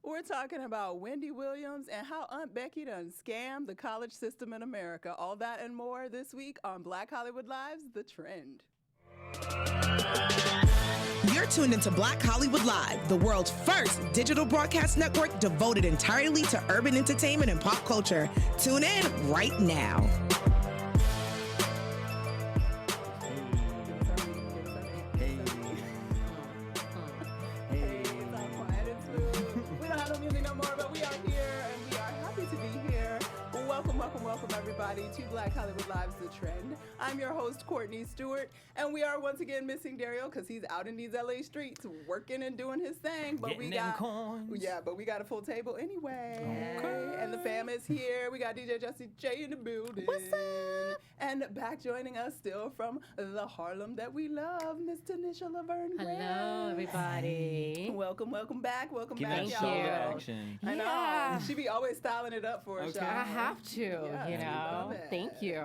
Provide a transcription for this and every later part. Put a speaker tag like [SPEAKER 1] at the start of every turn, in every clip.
[SPEAKER 1] We're talking about Wendy Williams and how Aunt Becky done scammed the college system in America. All that and more this week on Black Hollywood Live's The Trend.
[SPEAKER 2] You're tuned into Black Hollywood Live, the world's first digital broadcast network devoted entirely to urban entertainment and pop culture. Tune in right now.
[SPEAKER 1] Welcome everybody to Black Hollywood Live's The Trend. I'm your host, Courtney Stewart, and we are once again missing Dario because he's out in these LA streets working and doing his thing. But
[SPEAKER 3] Getting them coins.
[SPEAKER 1] Yeah, but we got a full table anyway.
[SPEAKER 3] Okay.
[SPEAKER 1] And the fam is here. We got DJ Jesse J in the building.
[SPEAKER 2] What's up?
[SPEAKER 1] And back joining us still from the Harlem that we love, Miss Tanisha Laverne.
[SPEAKER 4] Hello, everybody.
[SPEAKER 1] Welcome back. Welcome
[SPEAKER 3] Give
[SPEAKER 1] back,
[SPEAKER 3] it
[SPEAKER 4] Thank
[SPEAKER 3] shoulder
[SPEAKER 4] you.
[SPEAKER 3] action.
[SPEAKER 1] I know.
[SPEAKER 4] Yeah.
[SPEAKER 1] She be always styling it up for us.
[SPEAKER 3] Okay.
[SPEAKER 4] I have to,
[SPEAKER 1] Yes,
[SPEAKER 4] you
[SPEAKER 1] we love
[SPEAKER 4] know.
[SPEAKER 1] it.
[SPEAKER 4] Thank you.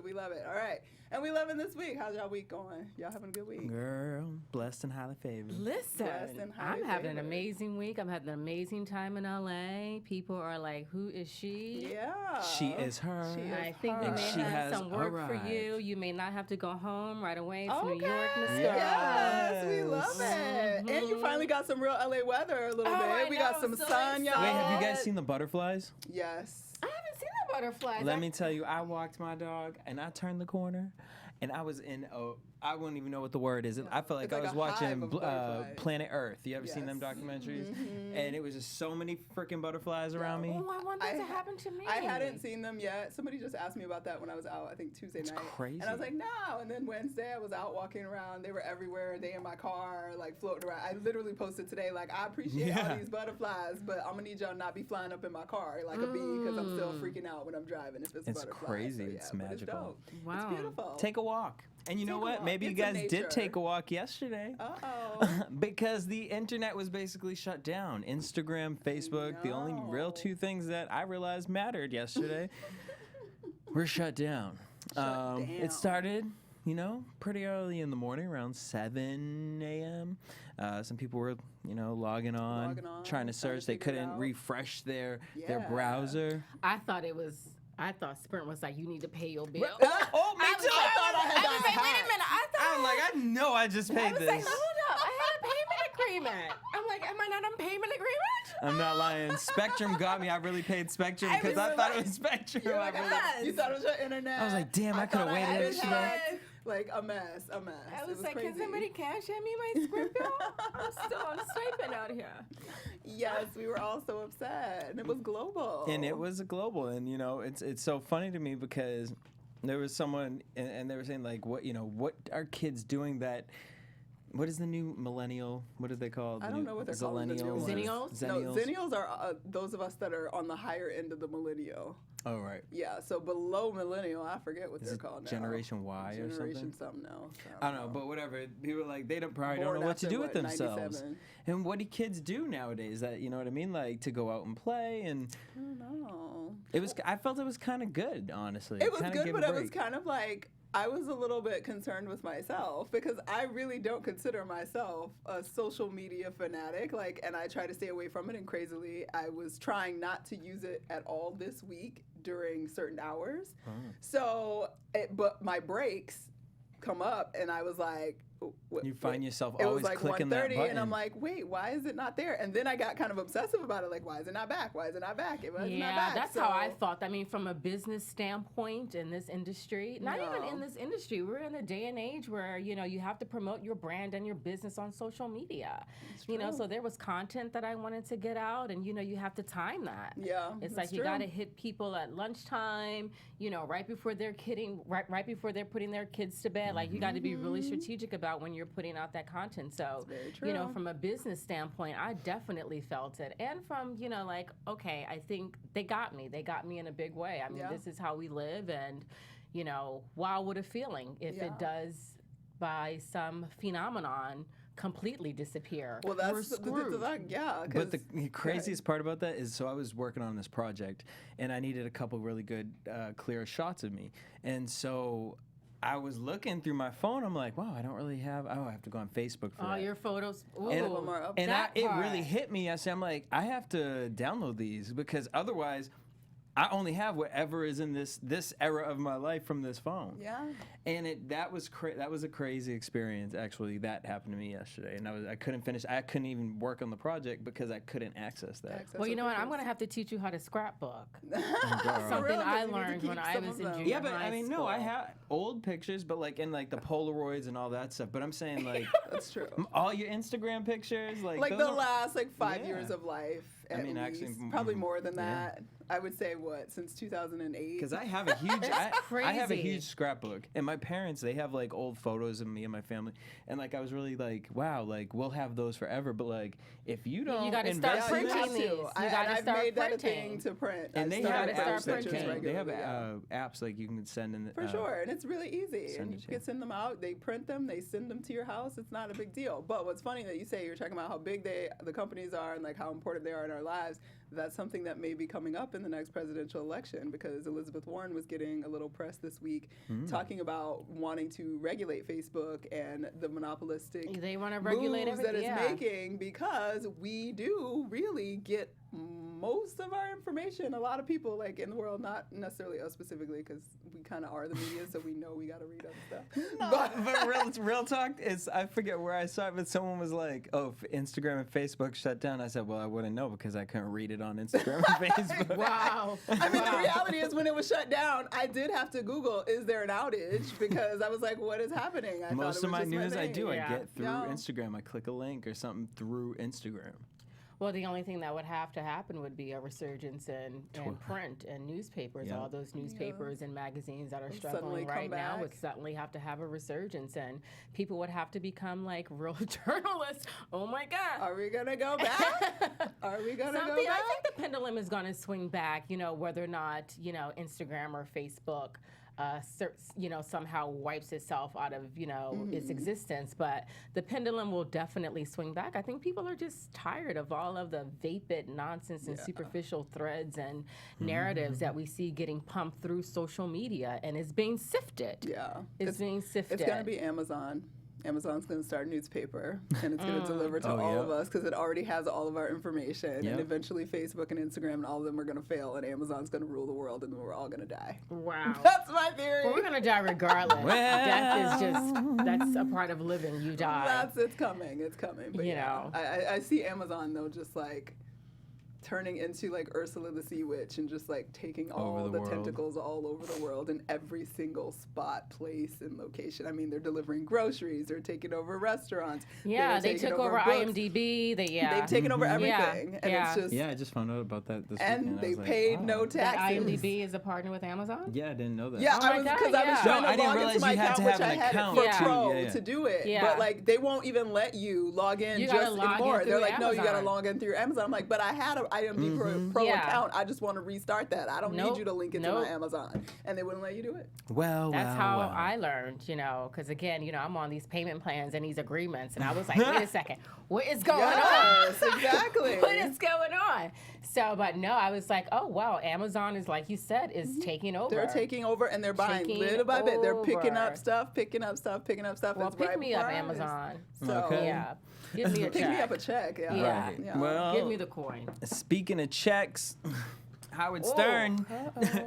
[SPEAKER 1] We love it. All right. And we loving this week. How's y'all week going? Y'all having a good week?
[SPEAKER 3] Girl, blessed and highly favored.
[SPEAKER 4] Listen,
[SPEAKER 1] Blessed and highly
[SPEAKER 4] I'm having an
[SPEAKER 1] favored.
[SPEAKER 4] amazing week. I'm having an amazing time in LA. People are like, who is she?
[SPEAKER 1] Yeah.
[SPEAKER 3] She is her.
[SPEAKER 1] She is
[SPEAKER 4] I think we
[SPEAKER 1] her.
[SPEAKER 4] may
[SPEAKER 3] she
[SPEAKER 4] have
[SPEAKER 3] has
[SPEAKER 4] some work for
[SPEAKER 3] arrived.
[SPEAKER 4] you. You may not have to go home right away to
[SPEAKER 1] Okay.
[SPEAKER 4] New York, Miss Girl.
[SPEAKER 1] Yes, we love it.
[SPEAKER 4] Mhm.
[SPEAKER 1] And you finally got some real LA weather a little
[SPEAKER 4] Oh,
[SPEAKER 1] bit.
[SPEAKER 4] I
[SPEAKER 1] We
[SPEAKER 4] know,
[SPEAKER 1] got
[SPEAKER 4] I'm
[SPEAKER 1] some
[SPEAKER 4] so
[SPEAKER 1] sun, y'all.
[SPEAKER 3] Wait, have you
[SPEAKER 4] excited.
[SPEAKER 3] guys seen the butterflies?
[SPEAKER 1] Yes.
[SPEAKER 4] I haven't seen the butterflies.
[SPEAKER 3] Let me tell you, I walked my dog and I turned the corner and I was in I wouldn't even know what the word is. I felt like
[SPEAKER 1] It's
[SPEAKER 3] I
[SPEAKER 1] like
[SPEAKER 3] was
[SPEAKER 1] a hive
[SPEAKER 3] watching
[SPEAKER 1] of butterflies.
[SPEAKER 3] Planet Earth. You ever seen them
[SPEAKER 1] Yes.
[SPEAKER 3] documentaries?
[SPEAKER 1] Mhm.
[SPEAKER 3] And it was just so many freaking butterflies around me.
[SPEAKER 4] Oh, I want that
[SPEAKER 1] I
[SPEAKER 4] to
[SPEAKER 1] ha-
[SPEAKER 4] happen to me.
[SPEAKER 1] I hadn't seen them yet. Somebody just asked me about that when I was out, I think Tuesday
[SPEAKER 3] It's
[SPEAKER 1] night.
[SPEAKER 3] crazy.
[SPEAKER 1] And I was like, no. And then Wednesday I was out walking around. They were everywhere. They in my car, like floating around. I literally posted today, like, I appreciate all
[SPEAKER 3] Yeah.
[SPEAKER 1] these butterflies, but I'm gonna need y'all to not be flying up in my car like a bee because I'm still freaking out when I'm driving if it's a
[SPEAKER 3] It's
[SPEAKER 1] butterfly.
[SPEAKER 3] crazy.
[SPEAKER 1] So, yeah,
[SPEAKER 3] It's
[SPEAKER 1] but
[SPEAKER 3] magical.
[SPEAKER 1] It's dope.
[SPEAKER 4] Wow.
[SPEAKER 1] It's beautiful.
[SPEAKER 3] Take a walk. And you know
[SPEAKER 1] Take a
[SPEAKER 3] what?
[SPEAKER 1] walk.
[SPEAKER 3] Maybe you
[SPEAKER 1] Get some
[SPEAKER 3] guys
[SPEAKER 1] nature.
[SPEAKER 3] did take a walk yesterday.
[SPEAKER 1] Uh-oh.
[SPEAKER 3] Because the internet was basically shut down. Instagram, Facebook, the only real
[SPEAKER 1] No.
[SPEAKER 3] two things that I realized mattered yesterday were shut down.
[SPEAKER 1] Shut
[SPEAKER 3] It
[SPEAKER 1] down.
[SPEAKER 3] started, pretty early in the morning, around 7 a.m. Some people were, logging on,
[SPEAKER 1] Logging on,
[SPEAKER 3] trying to
[SPEAKER 1] trying to
[SPEAKER 3] search. They
[SPEAKER 1] figure it
[SPEAKER 3] couldn't
[SPEAKER 1] out.
[SPEAKER 3] refresh their
[SPEAKER 1] Yeah.
[SPEAKER 3] browser.
[SPEAKER 4] I thought Sprint was like, you need to pay your bill.
[SPEAKER 3] Oh, me too!
[SPEAKER 1] I thought I had
[SPEAKER 4] I was
[SPEAKER 1] got
[SPEAKER 4] like, wait a
[SPEAKER 1] hacked.
[SPEAKER 4] minute. I thought.
[SPEAKER 3] I'm like, I know I just
[SPEAKER 4] I
[SPEAKER 3] paid
[SPEAKER 4] was
[SPEAKER 3] this.
[SPEAKER 4] like, hold up. I had a payment agreement. I'm like, am I not on payment agreement?
[SPEAKER 3] I'm not lying. Spectrum got me. I really paid Spectrum
[SPEAKER 4] I
[SPEAKER 3] because
[SPEAKER 4] was
[SPEAKER 3] I thought
[SPEAKER 4] like-
[SPEAKER 3] it was Spectrum.
[SPEAKER 1] You're
[SPEAKER 3] I
[SPEAKER 1] like,
[SPEAKER 3] really-
[SPEAKER 4] Yes.
[SPEAKER 1] you thought it was your internet.
[SPEAKER 3] I was like, damn, I coulda
[SPEAKER 1] thought
[SPEAKER 3] waited
[SPEAKER 1] had
[SPEAKER 3] a
[SPEAKER 1] it
[SPEAKER 3] shit.
[SPEAKER 1] hacked. Like a mess.
[SPEAKER 4] I
[SPEAKER 1] It
[SPEAKER 4] was like,
[SPEAKER 1] crazy.
[SPEAKER 4] can somebody cash at me my Sprint bill? I'm still on stipend out here.
[SPEAKER 1] Yes, we were all so upset, and it was global.
[SPEAKER 3] And it was a global, and it's so funny to me because there was someone, and they were saying like, what are kids doing that? What is the new millennial? What are they called?
[SPEAKER 1] I don't know what they're called. The new
[SPEAKER 3] Zillennials?
[SPEAKER 1] ones.
[SPEAKER 4] Zennials?
[SPEAKER 1] No,
[SPEAKER 3] Zennials?
[SPEAKER 1] Zennials are those of us that are on the higher end of the millennial.
[SPEAKER 3] Oh, right.
[SPEAKER 1] Yeah, so below millennial, I forget what
[SPEAKER 3] Is
[SPEAKER 1] they're
[SPEAKER 3] it
[SPEAKER 1] called now.
[SPEAKER 3] Generation Y or
[SPEAKER 1] Generation
[SPEAKER 3] something?
[SPEAKER 1] else.
[SPEAKER 3] I don't know, but whatever. People like they probably
[SPEAKER 1] Born
[SPEAKER 3] don't know what to
[SPEAKER 1] after,
[SPEAKER 3] do with
[SPEAKER 1] what,
[SPEAKER 3] themselves.
[SPEAKER 1] 97?
[SPEAKER 3] And what do kids do nowadays? That you know what I mean? Like to go out and play, and
[SPEAKER 1] I don't know.
[SPEAKER 3] I felt it was kind of good, honestly.
[SPEAKER 1] It was
[SPEAKER 3] Kinda
[SPEAKER 1] good,
[SPEAKER 3] gave
[SPEAKER 1] but
[SPEAKER 3] a
[SPEAKER 1] it was
[SPEAKER 3] break.
[SPEAKER 1] kind of like I was a little bit concerned with myself because I really don't consider myself a social media fanatic. And I try to stay away from it. And crazily, I was trying not to use it at all this week during certain hours. But my breaks come up, and I was like,
[SPEAKER 3] You find yourself
[SPEAKER 1] it was
[SPEAKER 3] always
[SPEAKER 1] like
[SPEAKER 3] clicking that
[SPEAKER 1] 1:30,
[SPEAKER 3] button.
[SPEAKER 1] and I'm like, wait, why is it not there? And then I got kind of obsessive about it, like, why is it not back? Why is it not back? It was not
[SPEAKER 4] Yeah,
[SPEAKER 1] back.
[SPEAKER 4] that's
[SPEAKER 1] So-
[SPEAKER 4] how I thought. I mean, from a business standpoint in this industry, not even
[SPEAKER 1] No.
[SPEAKER 4] in this industry, we're in a day and age where, you have to promote your brand and your business on social media. So there was content that I wanted to get out, and, you have to time that.
[SPEAKER 1] Yeah,
[SPEAKER 4] It's
[SPEAKER 1] that's
[SPEAKER 4] like you
[SPEAKER 1] true.
[SPEAKER 4] got to hit people at lunchtime, right before they're right before they're putting their kids to bed. Like, you got to be really strategic about when you're putting out that content. So,
[SPEAKER 1] very true.
[SPEAKER 4] from a business standpoint, I definitely felt it. And from, okay, I think they got me. They got me in a big way. I mean,
[SPEAKER 1] Yeah.
[SPEAKER 4] this is how we live. And, wow, what a feeling if
[SPEAKER 1] Yeah.
[SPEAKER 4] it does, by some phenomenon, completely disappear.
[SPEAKER 1] Well,
[SPEAKER 4] We're
[SPEAKER 1] that's
[SPEAKER 4] screwed.
[SPEAKER 1] yeah.
[SPEAKER 3] But the craziest part about that is, so I was working on this project, and I needed a couple really good, clear shots of me, and so I was looking through my phone. I'm like, wow, I don't really have. Oh, I have to go on Facebook for
[SPEAKER 4] All
[SPEAKER 3] that.
[SPEAKER 4] your photos. Ooh,
[SPEAKER 3] And,
[SPEAKER 1] them are up.
[SPEAKER 3] and
[SPEAKER 4] that
[SPEAKER 3] it
[SPEAKER 4] part.
[SPEAKER 3] really hit me. I'm like, I have to download these because otherwise, I only have whatever is in this era of my life from this phone.
[SPEAKER 1] Yeah.
[SPEAKER 3] And that was a crazy experience. Actually, that happened to me yesterday, and I couldn't finish. I couldn't even work on the project because I couldn't access that.
[SPEAKER 4] Well, you know what? I'm going to have to teach you how to scrapbook.
[SPEAKER 3] Girl.
[SPEAKER 4] Something
[SPEAKER 1] real,
[SPEAKER 4] I
[SPEAKER 1] but you need to
[SPEAKER 4] learned
[SPEAKER 1] keep
[SPEAKER 4] when I
[SPEAKER 1] some
[SPEAKER 4] was
[SPEAKER 1] of
[SPEAKER 4] in
[SPEAKER 1] them.
[SPEAKER 4] junior
[SPEAKER 3] Yeah, but
[SPEAKER 4] high
[SPEAKER 3] I mean,
[SPEAKER 4] school.
[SPEAKER 3] no, I have old pictures, but like in like the Polaroids and all that stuff. But I'm saying like
[SPEAKER 1] That's true.
[SPEAKER 3] all your Instagram pictures, like
[SPEAKER 1] Like
[SPEAKER 3] those
[SPEAKER 1] the
[SPEAKER 3] are-
[SPEAKER 1] last 5
[SPEAKER 3] Yeah.
[SPEAKER 1] years of life.
[SPEAKER 3] I
[SPEAKER 1] At
[SPEAKER 3] mean,
[SPEAKER 1] least.
[SPEAKER 3] actually,
[SPEAKER 1] Probably more than
[SPEAKER 3] yeah.
[SPEAKER 1] that. I would say since 2008.
[SPEAKER 3] Because I have a huge, I have a
[SPEAKER 4] crazy.
[SPEAKER 3] huge scrapbook, and my parents they have like old photos of me and my family, and like I was really like, wow, like we'll have those forever. But like if you don't
[SPEAKER 4] gotta start
[SPEAKER 3] invest
[SPEAKER 1] Yeah,
[SPEAKER 3] in
[SPEAKER 1] you
[SPEAKER 3] that,
[SPEAKER 1] have
[SPEAKER 4] printing
[SPEAKER 1] to.
[SPEAKER 4] these. You
[SPEAKER 1] And
[SPEAKER 4] gotta
[SPEAKER 1] I've
[SPEAKER 4] start
[SPEAKER 1] made that a
[SPEAKER 4] printing.
[SPEAKER 1] thing to print.
[SPEAKER 3] and
[SPEAKER 1] I
[SPEAKER 3] they
[SPEAKER 1] started
[SPEAKER 3] have
[SPEAKER 1] printing
[SPEAKER 3] apps that
[SPEAKER 1] pictures
[SPEAKER 3] can, they have
[SPEAKER 1] regularly, yeah.
[SPEAKER 3] apps like you can send in
[SPEAKER 1] For sure, and it's really easy.
[SPEAKER 3] send
[SPEAKER 1] And
[SPEAKER 3] it
[SPEAKER 1] you
[SPEAKER 3] to
[SPEAKER 1] can send them out. They print them. They send them to your house. It's not a big deal. But what's funny that you say you're talking about how big the companies are and like how important they are in our lives. That's something that may be coming up in the next presidential election because Elizabeth Warren was getting a little press this week talking about wanting to regulate Facebook and the monopolistic
[SPEAKER 4] They want to regulate
[SPEAKER 1] moves that
[SPEAKER 4] everything.
[SPEAKER 1] it's making because we do really get most of our information. A lot of people like in the world, not necessarily us specifically, because we kind of are the media, so we know we got to read other stuff.
[SPEAKER 3] but real talk is I forget where I saw it, but someone was like, "Oh, Instagram and Facebook shut down." I said, "Well, I wouldn't know because I couldn't read it on Instagram and Facebook."
[SPEAKER 4] Wow.
[SPEAKER 1] I mean, the reality is when it was shut down, I did have to Google, is there an outage? Because I was like, what is happening? I thought
[SPEAKER 3] Most
[SPEAKER 1] it
[SPEAKER 3] of
[SPEAKER 1] was
[SPEAKER 3] my
[SPEAKER 1] just
[SPEAKER 3] news I
[SPEAKER 1] thing.
[SPEAKER 3] do,
[SPEAKER 4] Yeah.
[SPEAKER 3] I get through
[SPEAKER 1] Yeah.
[SPEAKER 3] Instagram. I click a link or something through Instagram.
[SPEAKER 4] Well, the only thing that would have to happen would be a resurgence in print and newspapers.
[SPEAKER 3] Yeah.
[SPEAKER 4] All those newspapers and magazines that are
[SPEAKER 1] Would
[SPEAKER 4] struggling
[SPEAKER 1] suddenly come
[SPEAKER 4] right now would
[SPEAKER 1] back.
[SPEAKER 4] suddenly have to have a resurgence, and people would have to become like real journalists. Oh my God.
[SPEAKER 1] Are we going to go back? Are we going to go
[SPEAKER 4] Something,
[SPEAKER 1] back?
[SPEAKER 4] I think the pendulum is going to swing back, whether or not, Instagram or Facebook, somehow wipes itself out of, its existence. But the pendulum will definitely swing back. I think people are just tired of all of the vapid nonsense and superficial threads and narratives that we see getting pumped through social media, and it's being sifted.
[SPEAKER 1] Yeah.
[SPEAKER 4] It's being sifted.
[SPEAKER 1] It's going to be Amazon. Amazon's going to start a newspaper, and it's going to deliver to all of us because it already has all of our information.
[SPEAKER 3] Yep.
[SPEAKER 1] And eventually, Facebook and Instagram and all of them are going to fail, and Amazon's going to rule the world, and we're all going to die.
[SPEAKER 4] Wow.
[SPEAKER 1] That's my theory.
[SPEAKER 4] Well, we're going to die regardless. Death is that's a part of living. You die.
[SPEAKER 1] It's coming. It's coming. But I see Amazon though, just like turning into like Ursula the Sea Witch and just like taking all
[SPEAKER 3] Over the
[SPEAKER 1] the
[SPEAKER 3] world.
[SPEAKER 1] tentacles all over the world in every single spot, place, and location. I mean, they're delivering groceries, they're taking over restaurants.
[SPEAKER 4] Yeah,
[SPEAKER 1] they're
[SPEAKER 4] they
[SPEAKER 1] taking
[SPEAKER 4] took over
[SPEAKER 1] books.
[SPEAKER 4] IMDb.
[SPEAKER 1] They've taken over everything, and
[SPEAKER 4] Yeah.
[SPEAKER 1] it's just
[SPEAKER 3] Yeah, I just found out about that this
[SPEAKER 1] and
[SPEAKER 3] weekend. I
[SPEAKER 1] they
[SPEAKER 3] was like,
[SPEAKER 1] paid
[SPEAKER 3] wow.
[SPEAKER 1] no
[SPEAKER 4] That
[SPEAKER 1] taxes.
[SPEAKER 4] IMDb is a partner with Amazon?
[SPEAKER 3] Yeah, I didn't know that.
[SPEAKER 1] Yeah,
[SPEAKER 4] Oh my
[SPEAKER 1] I was
[SPEAKER 4] God,
[SPEAKER 1] because I was
[SPEAKER 4] yeah.
[SPEAKER 1] trying
[SPEAKER 3] No, I
[SPEAKER 1] to
[SPEAKER 3] didn't
[SPEAKER 1] log
[SPEAKER 3] realize
[SPEAKER 1] into my
[SPEAKER 3] you had
[SPEAKER 1] account,
[SPEAKER 3] to
[SPEAKER 1] which
[SPEAKER 3] have
[SPEAKER 1] I
[SPEAKER 3] an
[SPEAKER 1] had it
[SPEAKER 3] account
[SPEAKER 1] for
[SPEAKER 4] Yeah.
[SPEAKER 1] Pro
[SPEAKER 3] Yeah.
[SPEAKER 1] to do it.
[SPEAKER 4] Yeah.
[SPEAKER 1] But like they won't even let you log in
[SPEAKER 4] You gotta
[SPEAKER 1] just
[SPEAKER 4] log in
[SPEAKER 1] anymore. They're
[SPEAKER 4] through
[SPEAKER 1] like, no, you got to
[SPEAKER 4] Amazon.
[SPEAKER 1] log in through Amazon. I'm like, but I had an IMDb Pro
[SPEAKER 4] Yeah.
[SPEAKER 1] account. I just want to restart that. I don't
[SPEAKER 4] Nope.
[SPEAKER 1] need you to link it
[SPEAKER 4] Nope.
[SPEAKER 1] to my Amazon, and they wouldn't let you do it.
[SPEAKER 4] That's how I learned, because again, I'm on these payment plans and these agreements, and I was like, wait a second, what is going on?
[SPEAKER 1] Yes, exactly.
[SPEAKER 4] What is going on? So, but no, I was like, oh wow, Amazon is like you said, is taking over.
[SPEAKER 1] They're taking over, and they're buying
[SPEAKER 4] Taking
[SPEAKER 1] little by bit. They're picking
[SPEAKER 4] over.
[SPEAKER 1] up stuff, picking up stuff, picking up stuff.
[SPEAKER 4] Well,
[SPEAKER 1] It's
[SPEAKER 4] pick
[SPEAKER 1] right
[SPEAKER 4] me up,
[SPEAKER 1] before our eyes.
[SPEAKER 4] Amazon.
[SPEAKER 1] So
[SPEAKER 3] Okay.
[SPEAKER 4] Yeah, give me a
[SPEAKER 1] pick
[SPEAKER 4] check.
[SPEAKER 1] me up a check. Yeah.
[SPEAKER 4] Yeah.
[SPEAKER 3] Right.
[SPEAKER 1] Yeah.
[SPEAKER 3] Well,
[SPEAKER 4] Give me the coin.
[SPEAKER 3] speaking of checks, Howard Stern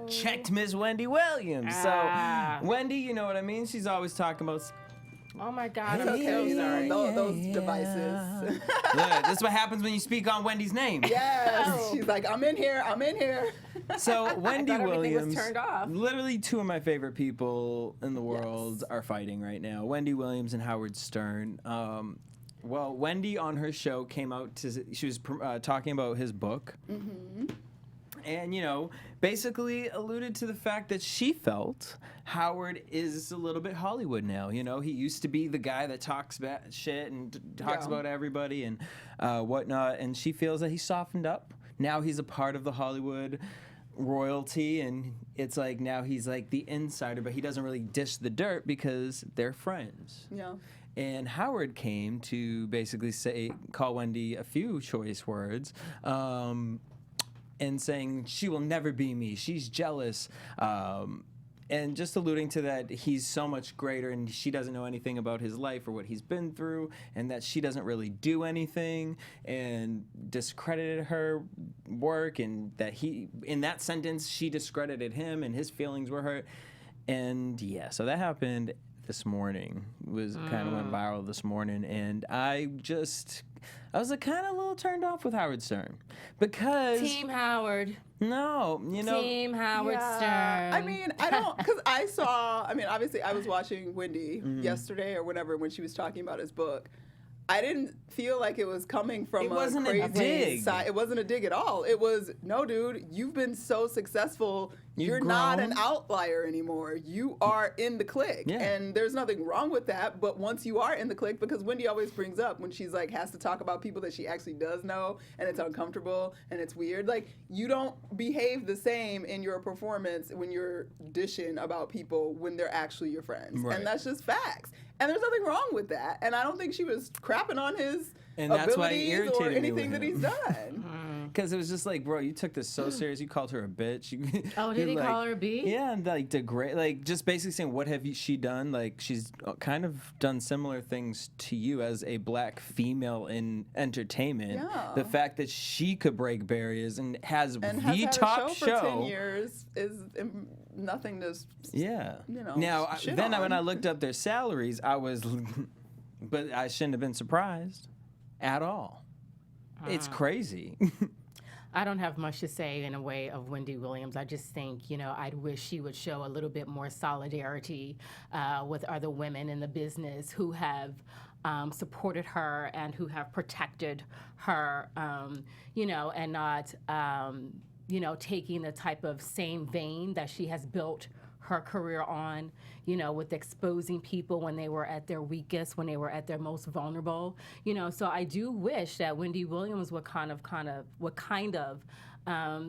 [SPEAKER 3] checked Miss Wendy Williams.
[SPEAKER 4] Ah.
[SPEAKER 3] So, Wendy, you know what I mean? She's always talking about.
[SPEAKER 4] Oh my God,
[SPEAKER 1] It's
[SPEAKER 4] I'm
[SPEAKER 1] okay,
[SPEAKER 4] so sorry.
[SPEAKER 1] those devices.
[SPEAKER 3] Look, this is what happens when you speak on Wendy's name.
[SPEAKER 1] Yes. She's like, I'm in here. I'm in here.
[SPEAKER 3] So Wendy
[SPEAKER 4] thought everything was
[SPEAKER 3] Williams,
[SPEAKER 4] turned off.
[SPEAKER 3] literally two of my favorite people in the world are fighting right now. Wendy Williams and Howard Stern. Well, Wendy on her show came out she was talking about his book. And, basically alluded to the fact that she felt Howard is a little bit Hollywood now. He used to be the guy that talks shit and talks
[SPEAKER 1] Yeah.
[SPEAKER 3] about everybody and whatnot. And she feels that he softened up. Now he's a part of the Hollywood royalty, and it's like now he's like the insider, but he doesn't really dish the dirt because they're friends.
[SPEAKER 1] Yeah.
[SPEAKER 3] And Howard came to basically call Wendy a few choice words, and saying she will never be me. She's jealous. and just alluding to that, he's so much greater, and she doesn't know anything about his life or what he's been through, and that she doesn't really do anything, and discredited her work, and that he, in that sentence, she discredited him, and his feelings were hurt. And yeah, so that happened this morning. Was kind of went viral this morning, and I was kind of a little turned off with Howard Stern because
[SPEAKER 4] Team Howard.
[SPEAKER 3] no,
[SPEAKER 4] Team Howard Stern.
[SPEAKER 1] I mean, I don't, because obviously I was watching Wendy yesterday or whenever when she was talking about his book. I didn't feel like it was coming from
[SPEAKER 3] It wasn't a
[SPEAKER 1] crazy
[SPEAKER 3] dig.
[SPEAKER 1] side. It wasn't a dig at all. It was, no, dude, you've been so successful. You're not an outlier anymore. You are in the clique.
[SPEAKER 3] Yeah.
[SPEAKER 1] And there's nothing wrong with that. But once you are in the clique, because Wendy always brings up when she's like, has to talk about people that she actually does know, and it's uncomfortable and it's weird. Like, you don't behave the same in your performance when you're dishing about people when they're actually your friends.
[SPEAKER 3] Right.
[SPEAKER 1] And that's just facts. And there's nothing wrong with that. And I don't think she was crapping on his
[SPEAKER 3] And that's why it
[SPEAKER 1] abilities or
[SPEAKER 3] irritated me
[SPEAKER 1] anything
[SPEAKER 3] with
[SPEAKER 1] that he's
[SPEAKER 3] him.
[SPEAKER 1] done.
[SPEAKER 3] Because it was just like, bro, you took this so serious. You called her a bitch.
[SPEAKER 4] Oh, did he call her a B?
[SPEAKER 3] Yeah, and like degrade, like just basically saying, what have she done? Like she's kind of done similar things to you as a black female in entertainment.
[SPEAKER 1] Yeah.
[SPEAKER 3] The fact that she could break barriers and has
[SPEAKER 1] And
[SPEAKER 3] the
[SPEAKER 1] has had
[SPEAKER 3] talk
[SPEAKER 1] a show for 10 years is nothing to,
[SPEAKER 3] Yeah.
[SPEAKER 1] now,
[SPEAKER 3] Then when I looked up their salaries, I was, but I shouldn't have been surprised at all. It's crazy.
[SPEAKER 4] I don't have much to say in a way of Wendy Williams. I just think, I'd wish she would show a little bit more solidarity with other women in the business who have supported her and who have protected her, and not, taking the type of same vein that she has built her career on, with exposing people when they were at their weakest, when they were at their most vulnerable, So I do wish that Wendy Williams would kind of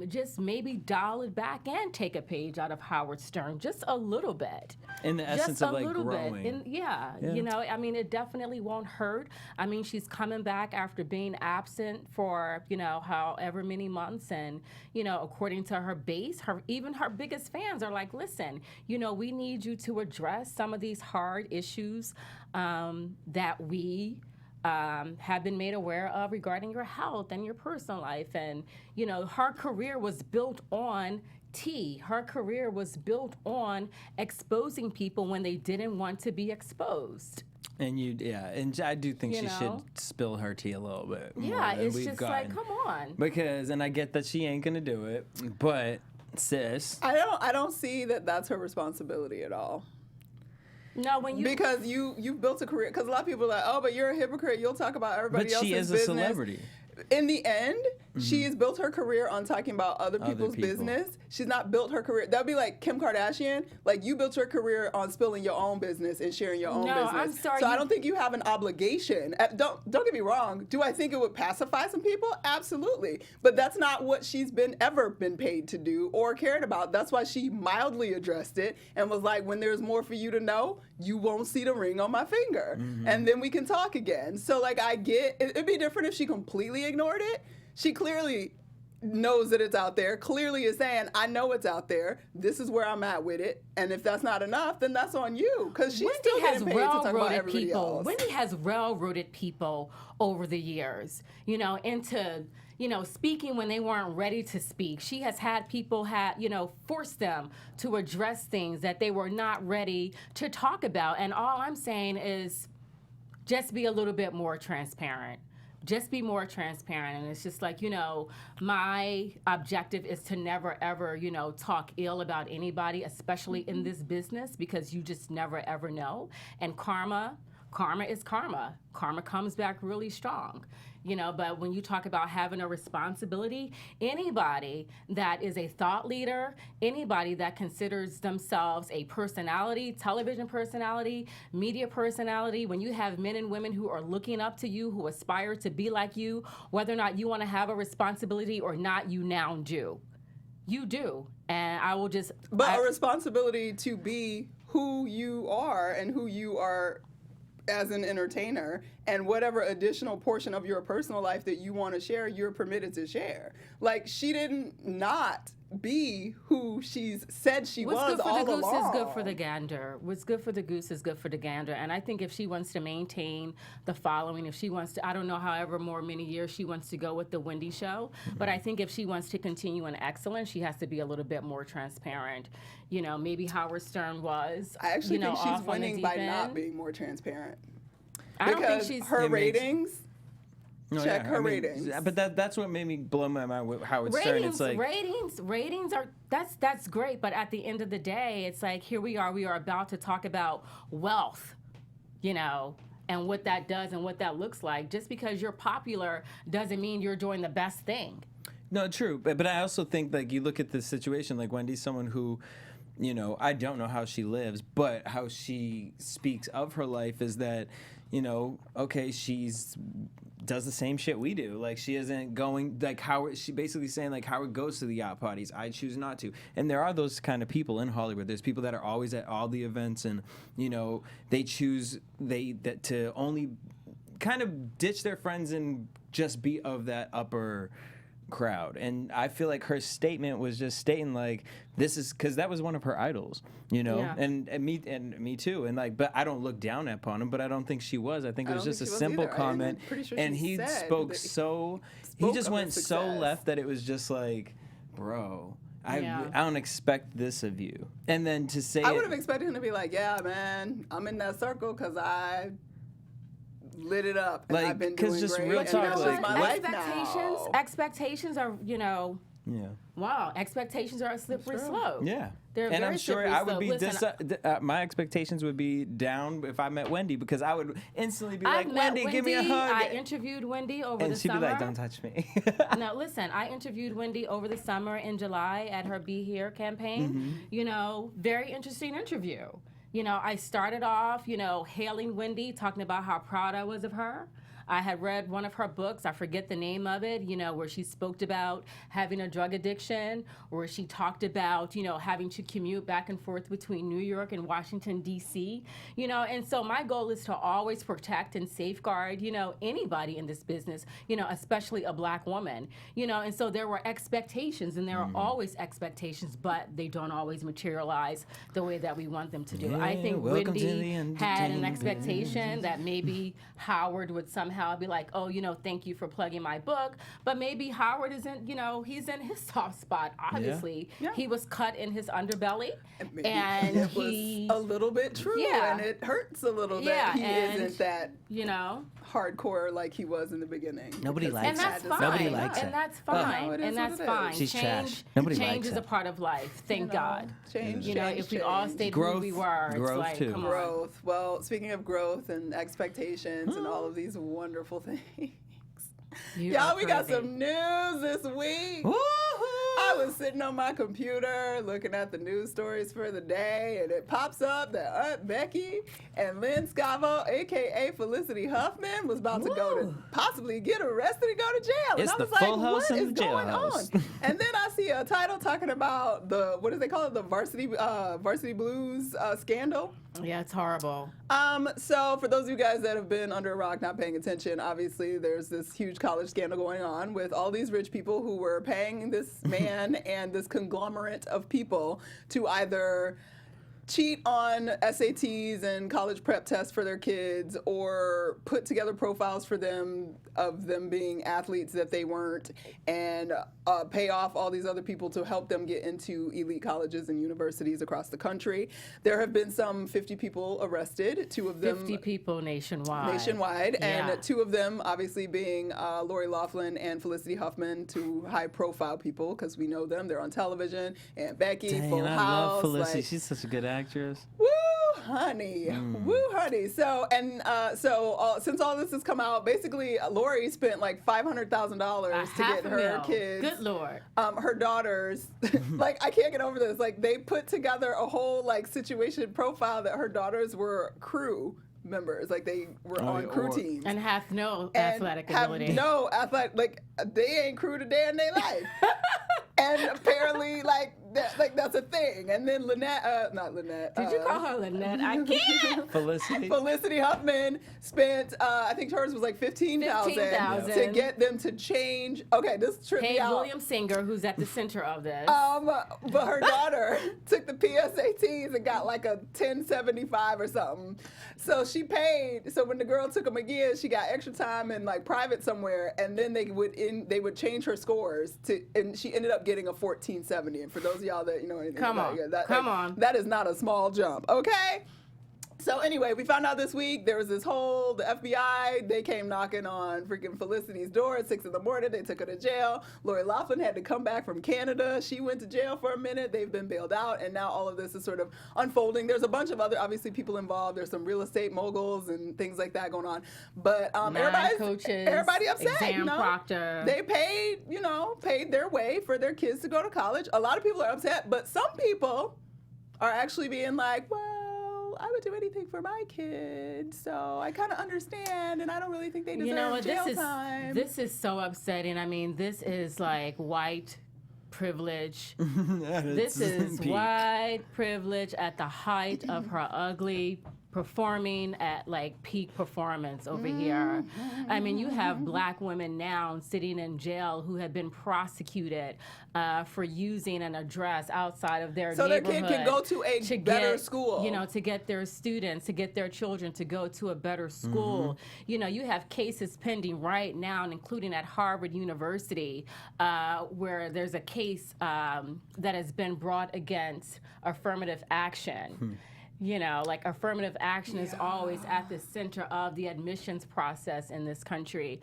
[SPEAKER 4] just maybe dial it back and take a page out of Howard Stern, just a little bit.
[SPEAKER 3] In the essence of like growing.
[SPEAKER 4] It definitely won't hurt. I mean, she's coming back after being absent for, however many months. And, according to her base, even her biggest fans are like, listen, we need you to address some of these hard issues that we have been made aware of regarding your health and your personal life. And, her career was built on tea. Her career was built on exposing people when they didn't want to be exposed.
[SPEAKER 3] And and I do think she should spill her tea a little bit more
[SPEAKER 4] Yeah,
[SPEAKER 3] than
[SPEAKER 4] it's
[SPEAKER 3] we've
[SPEAKER 4] just
[SPEAKER 3] gotten.
[SPEAKER 4] like, come on.
[SPEAKER 3] Because, and I get that she ain't gonna do it, but sis.
[SPEAKER 1] I don't see that that's her responsibility at all.
[SPEAKER 4] No, when you
[SPEAKER 1] Because you've built a career. Because a lot of people are like, oh, but you're a hypocrite. You'll talk about everybody
[SPEAKER 3] But
[SPEAKER 1] else's
[SPEAKER 3] she is
[SPEAKER 1] business.
[SPEAKER 3] a celebrity.
[SPEAKER 1] In the end, she has built her career on talking about other people's
[SPEAKER 3] people.
[SPEAKER 1] business. She's not built her career. That'd be like Kim Kardashian. Like, you built your career on spilling your own business and sharing your own business.
[SPEAKER 4] I'm sorry,
[SPEAKER 1] So I don't think you have an obligation. Don't get me wrong. Do I think it would pacify some people? Absolutely. But that's not what she's ever been paid to do or cared about. That's why she mildly addressed it and was like, when there's more for you to know, you won't see the ring on my finger. And then we can talk again. So, like, I get, it'd be different if she completely ignored it. She clearly knows that it's out there, clearly is saying, I know it's out there. This is where I'm at with it. And if that's not enough, then that's on you. Because she's still getting paid to talk about everybody else.
[SPEAKER 4] Wendy has railroaded people over the years, into, speaking when they weren't ready to speak. She has had people force them to address things that they were not ready to talk about. And all I'm saying is just be a little bit more transparent. Just be more transparent. And it's just like, my objective is to never, ever, talk ill about anybody, especially in this business, because you just never, ever know. And karma is karma. Karma comes back really strong. But when you talk about having a responsibility, anybody that is a thought leader, anybody that considers themselves a personality, television personality, media personality, when you have men and women who are looking up to you, who aspire to be like you, whether or not you want to have a responsibility or not, you now do. You do. And I will just...
[SPEAKER 1] But a responsibility to be who you are and who you are as an entertainer and whatever additional portion of your personal life that you want to share, you're permitted to share. Like, she didn't not be who she's said she was all along.
[SPEAKER 4] What's good for the goose is good for the gander. What's good for the goose is good for the gander. And I think if she wants to maintain the following, if she wants to, I don't know, however many years she wants to go with the Wendy show, but I think if she wants to continue in excellence, she has to be a little bit more transparent. You know, maybe Howard Stern was.
[SPEAKER 1] I actually think she's
[SPEAKER 4] off
[SPEAKER 1] winning by
[SPEAKER 4] end.
[SPEAKER 1] not being more transparent.
[SPEAKER 4] I don't think
[SPEAKER 1] Because
[SPEAKER 4] she's
[SPEAKER 1] her ratings. Check her
[SPEAKER 3] I mean,
[SPEAKER 1] ratings.
[SPEAKER 3] But that's what made me blow my mind with Howard Stern. It's like
[SPEAKER 4] ratings are that's great, but at the end of the day, it's like here we are about to talk about wealth, you know, and what that does and what that looks like. Just because you're popular doesn't mean you're doing the best thing.
[SPEAKER 3] No, true, but I also think, like, you look at this situation, like Wendy's someone who, you know, I don't know how she lives, but how she speaks of her life is that, you know, okay, does the same shit we do. Like, she isn't going, like, Howard, she basically saying, like, Howard goes to the yacht parties, I choose not to. And there are those kind of people in Hollywood. There's people that are always at all the events, and, you know, they choose to only kind of ditch their friends and just be of that upper crowd. And I feel like her statement was just stating, like, this is because that was one of her idols, you know.
[SPEAKER 4] Yeah.
[SPEAKER 3] And me too. And, like, but I don't look down upon him, but I don't think she was. I think it was just a
[SPEAKER 1] think she was
[SPEAKER 3] simple
[SPEAKER 1] either.
[SPEAKER 3] comment.
[SPEAKER 1] I'm pretty sure
[SPEAKER 3] and
[SPEAKER 1] she
[SPEAKER 3] he
[SPEAKER 1] said
[SPEAKER 3] spoke
[SPEAKER 1] that
[SPEAKER 3] so
[SPEAKER 1] spoke
[SPEAKER 3] he just
[SPEAKER 1] of
[SPEAKER 3] went
[SPEAKER 1] his
[SPEAKER 3] so
[SPEAKER 1] success.
[SPEAKER 3] left that it was just like, bro, I
[SPEAKER 4] Yeah.
[SPEAKER 3] don't expect this of you. And then to say
[SPEAKER 1] I would have expected him to be like, yeah, man, I'm in that circle because I lit it up and
[SPEAKER 3] Like,
[SPEAKER 1] I've been
[SPEAKER 3] 'cause
[SPEAKER 1] doing
[SPEAKER 3] just
[SPEAKER 1] great
[SPEAKER 3] real
[SPEAKER 1] and
[SPEAKER 3] talk,
[SPEAKER 1] that's
[SPEAKER 3] like,
[SPEAKER 1] just my life now.
[SPEAKER 4] Expectations are, you know,
[SPEAKER 3] yeah.
[SPEAKER 4] wow, expectations are a slippery
[SPEAKER 1] Sure.
[SPEAKER 4] slope.
[SPEAKER 3] Yeah.
[SPEAKER 4] They're
[SPEAKER 3] And
[SPEAKER 4] very
[SPEAKER 3] I'm sure
[SPEAKER 4] slippery
[SPEAKER 3] I would
[SPEAKER 4] slope.
[SPEAKER 3] be
[SPEAKER 4] Listen,
[SPEAKER 3] my expectations would be down if I met Wendy, because I would instantly be
[SPEAKER 4] I've
[SPEAKER 3] like,
[SPEAKER 4] met
[SPEAKER 3] Wendy, give me a hug.
[SPEAKER 4] I interviewed Wendy over
[SPEAKER 3] and
[SPEAKER 4] the
[SPEAKER 3] she'd
[SPEAKER 4] summer.
[SPEAKER 3] be like, don't touch me.
[SPEAKER 4] No, listen, I interviewed Wendy over the summer in July at her Be Here campaign. You know, very interesting interview. You know, I started off, you know, hailing Wendy, talking about how proud I was of her. I had read one of her books, I forget the name of it, you know, where she spoke about having a drug addiction, where she talked about, you know, having to commute back and forth between New York and Washington, D.C., you know, and so my goal is to always protect and safeguard, you know, anybody in this business, you know, especially a Black woman, you know, and so there were expectations, and there are always expectations, but they don't always materialize the way that we want them to do. I think
[SPEAKER 3] welcome to the
[SPEAKER 4] Wendy had an
[SPEAKER 3] entertainment
[SPEAKER 4] expectation that maybe Howard would somehow be like, oh, you know, thank you for plugging my book. But maybe Howard isn't, you know, he's in his soft spot. Obviously,
[SPEAKER 1] Yeah.
[SPEAKER 4] he was cut in his underbelly.
[SPEAKER 1] Maybe
[SPEAKER 4] And
[SPEAKER 1] it
[SPEAKER 4] he,
[SPEAKER 1] was a little bit true,
[SPEAKER 4] Yeah.
[SPEAKER 1] and it hurts a little
[SPEAKER 4] Yeah,
[SPEAKER 1] that he
[SPEAKER 4] and,
[SPEAKER 1] isn't that
[SPEAKER 4] you know,
[SPEAKER 1] hardcore like he was in the beginning.
[SPEAKER 3] Nobody
[SPEAKER 1] Because
[SPEAKER 3] likes
[SPEAKER 4] and
[SPEAKER 3] it.
[SPEAKER 4] that's fine.
[SPEAKER 3] Nobody likes
[SPEAKER 4] and
[SPEAKER 3] it.
[SPEAKER 4] that's
[SPEAKER 1] No,
[SPEAKER 4] fine.
[SPEAKER 1] it is
[SPEAKER 4] And
[SPEAKER 1] what
[SPEAKER 4] that's
[SPEAKER 1] it is.
[SPEAKER 4] fine.
[SPEAKER 3] She's
[SPEAKER 4] change,
[SPEAKER 3] trash. Nobody
[SPEAKER 4] change
[SPEAKER 3] likes
[SPEAKER 4] is
[SPEAKER 3] it.
[SPEAKER 4] a part of life. Thank God.
[SPEAKER 1] Change,
[SPEAKER 4] You know,
[SPEAKER 1] change,
[SPEAKER 4] if we all
[SPEAKER 1] change.
[SPEAKER 4] stayed
[SPEAKER 3] Growth-
[SPEAKER 4] who we were, it's
[SPEAKER 3] growth
[SPEAKER 4] like,
[SPEAKER 3] too.
[SPEAKER 4] come on.
[SPEAKER 1] Growth. Well, speaking of growth and expectations and all of these wonderful things.
[SPEAKER 4] You
[SPEAKER 1] Y'all,
[SPEAKER 4] are
[SPEAKER 1] we got
[SPEAKER 4] crazy.
[SPEAKER 1] some news this week.
[SPEAKER 3] Woohoo!
[SPEAKER 1] I was sitting on my computer looking at the news stories for the day, and it pops up that Aunt Becky and Lynn Scavo, a.k.a. Felicity Huffman, was about to go to possibly get arrested and go to jail.
[SPEAKER 3] It's
[SPEAKER 1] and I
[SPEAKER 3] the
[SPEAKER 1] was like,
[SPEAKER 3] Full House
[SPEAKER 1] what
[SPEAKER 3] and
[SPEAKER 1] is
[SPEAKER 3] the
[SPEAKER 1] going
[SPEAKER 3] Jailhouse.
[SPEAKER 1] on? And then I see a title talking about the, what do they call it, the Varsity Blues scandal.
[SPEAKER 4] Yeah, it's horrible.
[SPEAKER 1] So for those of you guys that have been under a rock not paying attention, obviously there's this huge college scandal going on with all these rich people who were paying this man and this conglomerate of people to either cheat on SATs and college prep tests for their kids, or put together profiles for them of them being athletes that they weren't, and pay off all these other people to help them get into elite colleges and universities across the country. There have been some 50 people arrested, 2 of them
[SPEAKER 4] 50 people nationwide.
[SPEAKER 1] and
[SPEAKER 4] Yeah.
[SPEAKER 1] 2 of them obviously being Lori Loughlin and Felicity Huffman, 2 high-profile people because we know them. They're on television. And Becky,
[SPEAKER 3] Dang,
[SPEAKER 1] Full
[SPEAKER 3] I
[SPEAKER 1] House.
[SPEAKER 3] love Felicity.
[SPEAKER 1] like,
[SPEAKER 3] She's such a good actress.
[SPEAKER 1] woo, honey. Woo, honey. So, since all this has come out, basically Lori spent like $500,000 to get her
[SPEAKER 4] $500,000.
[SPEAKER 1] kids.
[SPEAKER 4] Good Lord.
[SPEAKER 1] Her daughters, like, I can't get over this. Like, they put together a whole like situation profile that her daughters were crew members, like they were on crew teams
[SPEAKER 4] And have no
[SPEAKER 1] and
[SPEAKER 4] athletic
[SPEAKER 1] have
[SPEAKER 4] ability.
[SPEAKER 1] no athletic, like they ain't crew a day in their life. And apparently, like, that's a thing. And then not Lynette.
[SPEAKER 4] Did you call her Lynette? I can't.
[SPEAKER 3] Felicity
[SPEAKER 1] Huffman spent, I think hers was like $15,000 to get them to change. Okay, this tripped me out.
[SPEAKER 4] William Singer, who's at the center of this.
[SPEAKER 1] But her daughter took the PSATs and got like a 1075 or something. So she paid. So when the girl took them again, she got extra time in like private somewhere, and then they would change her scores and she ended up getting a 1470. And for those of y'all that know anything about it, that is not a small jump. Okay. So anyway, we found out this week there was the FBI, they came knocking on freaking Felicity's door at 6 in the morning. They took her to jail. Lori Loughlin had to come back from Canada. She went to jail for a minute. They've been bailed out, and now all of this is sort of unfolding. There's a bunch of other, obviously, people involved. There's some real estate moguls and things like that going on. But everybody upset.
[SPEAKER 4] Exam proctor.
[SPEAKER 1] They paid their way for their kids to go to college. A lot of people are upset, but some people are actually being like, well, I would do anything for my kids, so I kind of understand, and I don't really think they deserve jail time.
[SPEAKER 4] This is so upsetting. I mean, this is like white privilege. This is white privilege at the height of her ugly performing at like peak performance over here. I mean, you have black women now sitting in jail who have been prosecuted for using an address outside of their neighborhood.
[SPEAKER 1] So their kid can go to a better school.
[SPEAKER 4] To get their students, to get their children to go to a better school. You have cases pending right now, including at Harvard University, where there's a case that has been brought against affirmative action. Affirmative action is always at the center of the admissions process in this country.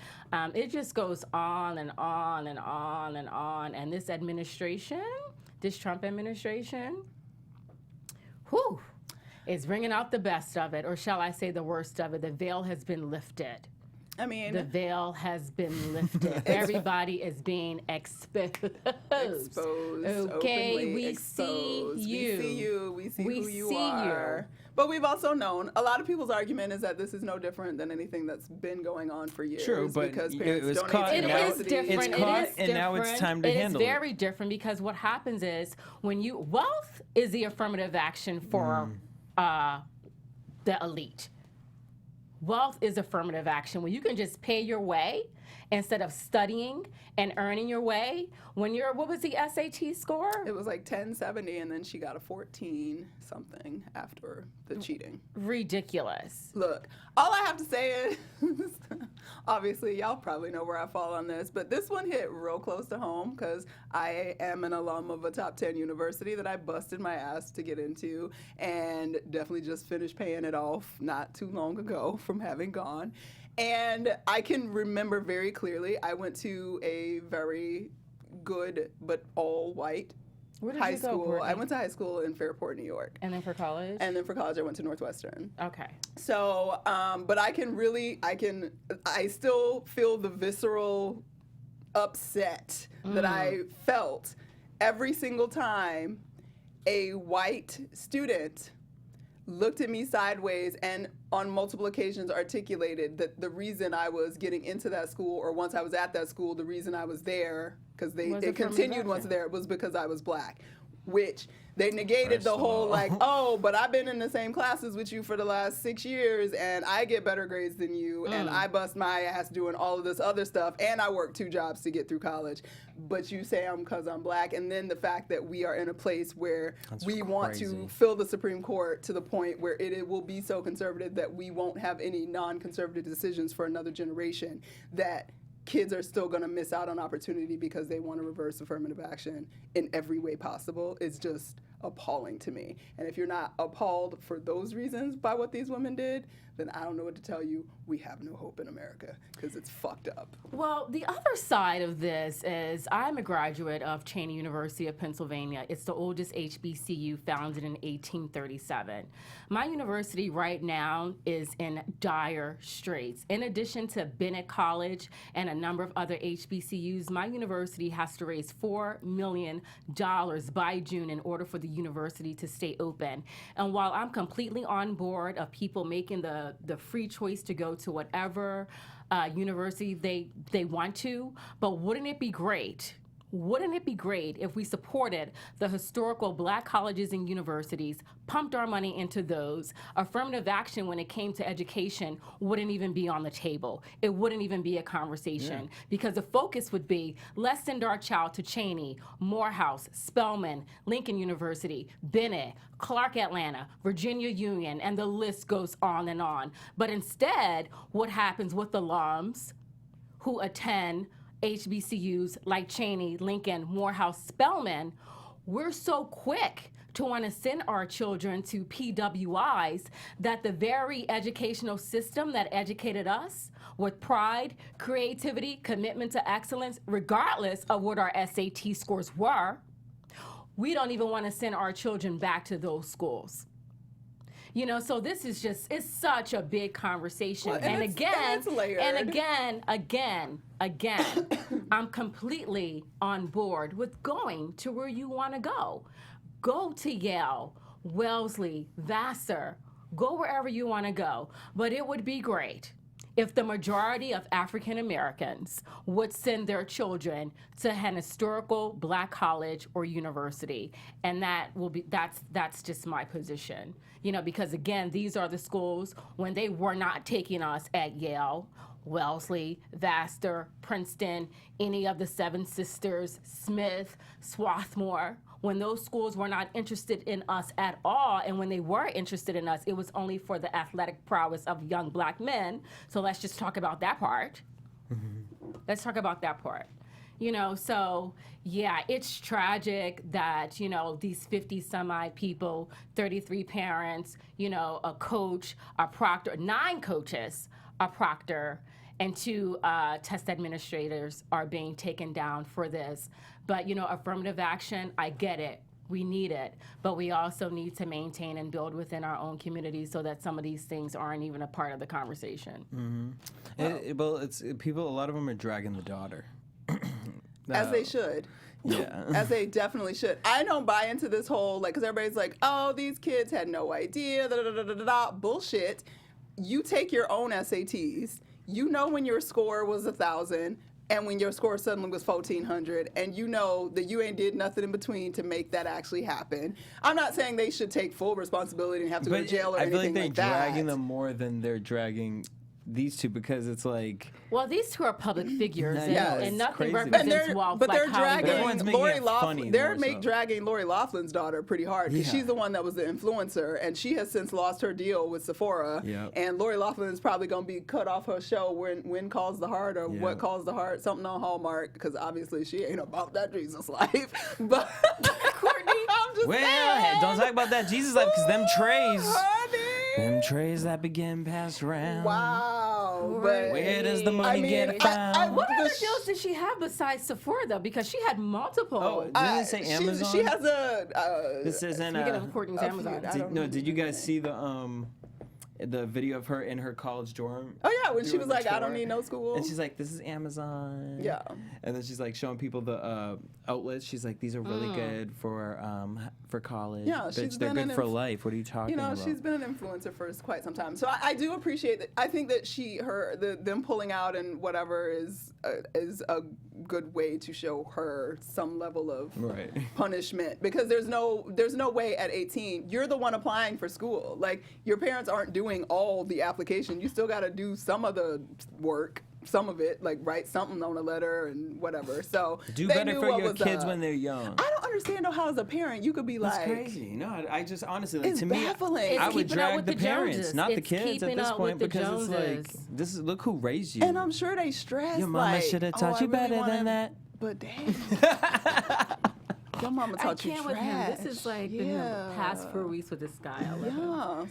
[SPEAKER 4] It just goes on and on and on and on. And this administration, this Trump administration, is bringing out the best of it, or shall I say the worst of it. The veil has been lifted.
[SPEAKER 1] I mean,
[SPEAKER 4] the veil has been lifted. Everybody is being exposed. Okay,
[SPEAKER 1] openly
[SPEAKER 4] we
[SPEAKER 1] exposed.
[SPEAKER 4] see you.
[SPEAKER 1] We see who you are. But we've also known, a lot of people's argument is that this is no different than anything that's been going on for years.
[SPEAKER 3] True, but
[SPEAKER 1] because
[SPEAKER 3] it was
[SPEAKER 1] parents
[SPEAKER 3] caught.
[SPEAKER 1] donate to
[SPEAKER 4] It is
[SPEAKER 1] universities.
[SPEAKER 4] different.
[SPEAKER 3] It's caught,
[SPEAKER 4] it is
[SPEAKER 3] and now it's time to handle it.
[SPEAKER 4] It is very different because what happens is wealth is the affirmative action for the elite. Wealth is affirmative action. When you can just pay your way instead of studying and earning your way. What was the SAT score?
[SPEAKER 1] It was like 1070, and then she got a 14 something after the cheating.
[SPEAKER 4] Ridiculous.
[SPEAKER 1] Look, all I have to say is, obviously, y'all probably know where I fall on this, but this one hit real close to home because I am an alum of a top 10 university that I busted my ass to get into and definitely just finished paying it off not too long ago from having gone. And I can remember very clearly, I went to a very good but all white high school. I went to high school in Fairport, New York.
[SPEAKER 4] And then for college?
[SPEAKER 1] And then for college, I went to Northwestern.
[SPEAKER 4] Okay.
[SPEAKER 1] So, but I still feel the visceral upset that I felt every single time a white student looked at me sideways and on multiple occasions articulated that the reason I was getting into that school, or once I was at that school, the reason I was there, because it continued once there, was because I was black, which they negated the whole but I've been in the same classes with you for the last 6 years and I get better grades than you and I bust my ass doing all of this other stuff and I work 2 jobs to get through college, but you say I'm because I'm black. And then the fact that we are in a place where we want to fill the Supreme Court to the point where it will be so conservative that we won't have any non-conservative decisions for another generation, that kids are still going to miss out on opportunity because they want to reverse affirmative action in every way possible is just appalling to me. And if you're not appalled for those reasons by what these women did, then I don't know what to tell you. We have no hope in America because it's fucked up.
[SPEAKER 4] Well, the other side of this is I'm a graduate of Cheyney University of Pennsylvania. It's the oldest HBCU, founded in 1837. My university right now is in dire straits. In addition to Bennett College and a number of other HBCUs, my university has to raise $4 million by June in order for the university to stay open. And while I'm completely on board of people making the free choice to go to whatever university they want to, but wouldn't it be great? wouldn't it be great if we supported the historical Black colleges and universities, pumped our money into those? Affirmative action when it came to education wouldn't even be on the table. It wouldn't even be a conversation because the focus would be, let's send our child to Cheney, Morehouse, Spelman, Lincoln University, Bennett, Clark Atlanta, Virginia Union, and the list goes on and on. But instead, what happens with alums who attend HBCUs like Cheney, Lincoln, Morehouse, Spelman, we're so quick to want to send our children to PWIs that the very educational system that educated us with pride, creativity, commitment to excellence, regardless of what our SAT scores were, we don't even want to send our children back to those schools. You know, so this is just, it's such a big conversation.
[SPEAKER 1] Well,
[SPEAKER 4] and
[SPEAKER 1] it's layered.
[SPEAKER 4] again, I'm completely on board with going to where you want to go. Go to Yale, Wellesley, Vassar, go wherever you want to go. But it would be great if the majority of African Americans would send their children to an historical Black college or university. And that's just my position. You know, because again, these are the schools when they were not taking us at Yale, Wellesley, Vassar, Princeton, any of the Seven Sisters, Smith, Swarthmore. When those schools were not interested in us at all, and when they were interested in us, it was only for the athletic prowess of young Black men. So let's just talk about that part. Let's talk about that part. You know, so yeah, it's tragic that, you know, these 50-some-odd people, 33 parents, you know, a coach, a proctor, 9 coaches, a proctor, and 2 test administrators are being taken down for this. But, you know, affirmative action, I get it. We need it. But we also need to maintain and build within our own communities so that some of these things aren't even a part of the conversation.
[SPEAKER 3] Well, it's people, a lot of them are dragging the daughter.
[SPEAKER 1] As they should.
[SPEAKER 3] Yeah.
[SPEAKER 1] As they definitely should. I don't buy into this whole, like, because everybody's like, oh, these kids had no idea, bullshit. You take your own SATs. You know when your score was 1,000 and when your score suddenly was 1,400, and you know that you ain't did nothing in between to make that actually happen. I'm not saying they should take full responsibility and have to go to jail or anything like that.
[SPEAKER 3] I feel like they're dragging them more than they're dragging these two because it's like...
[SPEAKER 4] Well, these two are public figures, and nothing
[SPEAKER 3] crazy.
[SPEAKER 4] represents wealth.
[SPEAKER 1] But they're
[SPEAKER 4] like
[SPEAKER 1] dragging Lori
[SPEAKER 3] Loughlin.
[SPEAKER 1] They're dragging Lori Loughlin's daughter pretty hard because she's the one that was the influencer, and she has since lost her deal with Sephora.
[SPEAKER 3] Yep.
[SPEAKER 1] And Lori Loughlin is probably going to be cut off her show when Calls the Heart or What Calls the Heart, something on Hallmark, because obviously she ain't about that Jesus life. But Courtney, I'm just saying.
[SPEAKER 3] Don't talk about that Jesus life because them trays.
[SPEAKER 1] Honey.
[SPEAKER 3] Them trays that begin passed around.
[SPEAKER 1] Wow. But
[SPEAKER 3] where does the money get found?
[SPEAKER 4] What other deals did she have besides Sephora, though? Because she had multiple.
[SPEAKER 3] Oh, didn't it say Amazon?
[SPEAKER 1] She has a...
[SPEAKER 3] this isn't...
[SPEAKER 4] Speaking of Courtney's Amazon.
[SPEAKER 3] Did you guys see the video of her in her college dorm?
[SPEAKER 1] Oh, yeah, when she was like, I don't need no school.
[SPEAKER 3] And she's like, this is Amazon.
[SPEAKER 1] Yeah.
[SPEAKER 3] And then she's like showing people the outlets. She's like, these are really good for college.
[SPEAKER 1] Yeah,
[SPEAKER 3] Bitch, they're good for life. What are you talking about?
[SPEAKER 1] She's been an influencer for quite some time. So I do appreciate that. I think that them pulling out and whatever is a good way to show her some level of punishment, because there's no way at 18 you're the one applying for school. Like, your parents aren't doing all the application. You still got to do some of the work. Some of it, like write something on a letter and whatever. So
[SPEAKER 3] do better for your kids when they're young.
[SPEAKER 1] I don't understand though how as a parent you could be like,
[SPEAKER 3] that's crazy. No, I just honestly, like,
[SPEAKER 1] it's
[SPEAKER 3] to me,
[SPEAKER 1] baffling.
[SPEAKER 3] I would drag the parents,
[SPEAKER 4] Joneses.
[SPEAKER 3] not the
[SPEAKER 4] It's
[SPEAKER 3] kids at this point, because it's like, look who raised you.
[SPEAKER 1] And I'm sure they stress.
[SPEAKER 3] Your mama should have taught you better than that.
[SPEAKER 1] But damn. Your mama taught you trash.
[SPEAKER 4] With him. This is like been the past 4 weeks with this guy.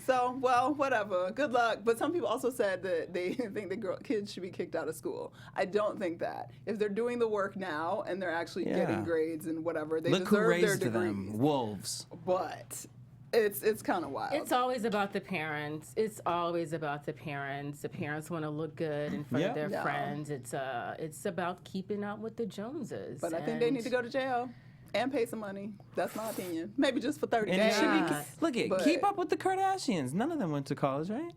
[SPEAKER 1] So, well, whatever. Good luck. But some people also said that they think the kids should be kicked out of school. I don't think that. If they're doing the work now and they're actually getting grades and whatever, they deserve their degrees.
[SPEAKER 3] Look who raised them. Wolves.
[SPEAKER 1] But it's kind of wild.
[SPEAKER 4] It's always about the parents. It's always about the parents. The parents want to look good in front of their friends. It's about keeping up with the Joneses.
[SPEAKER 1] But I think they need to go to jail. And pay some money. That's my opinion. Maybe just for 30 days.
[SPEAKER 3] Look, keep up with the Kardashians. None of them went to college, right?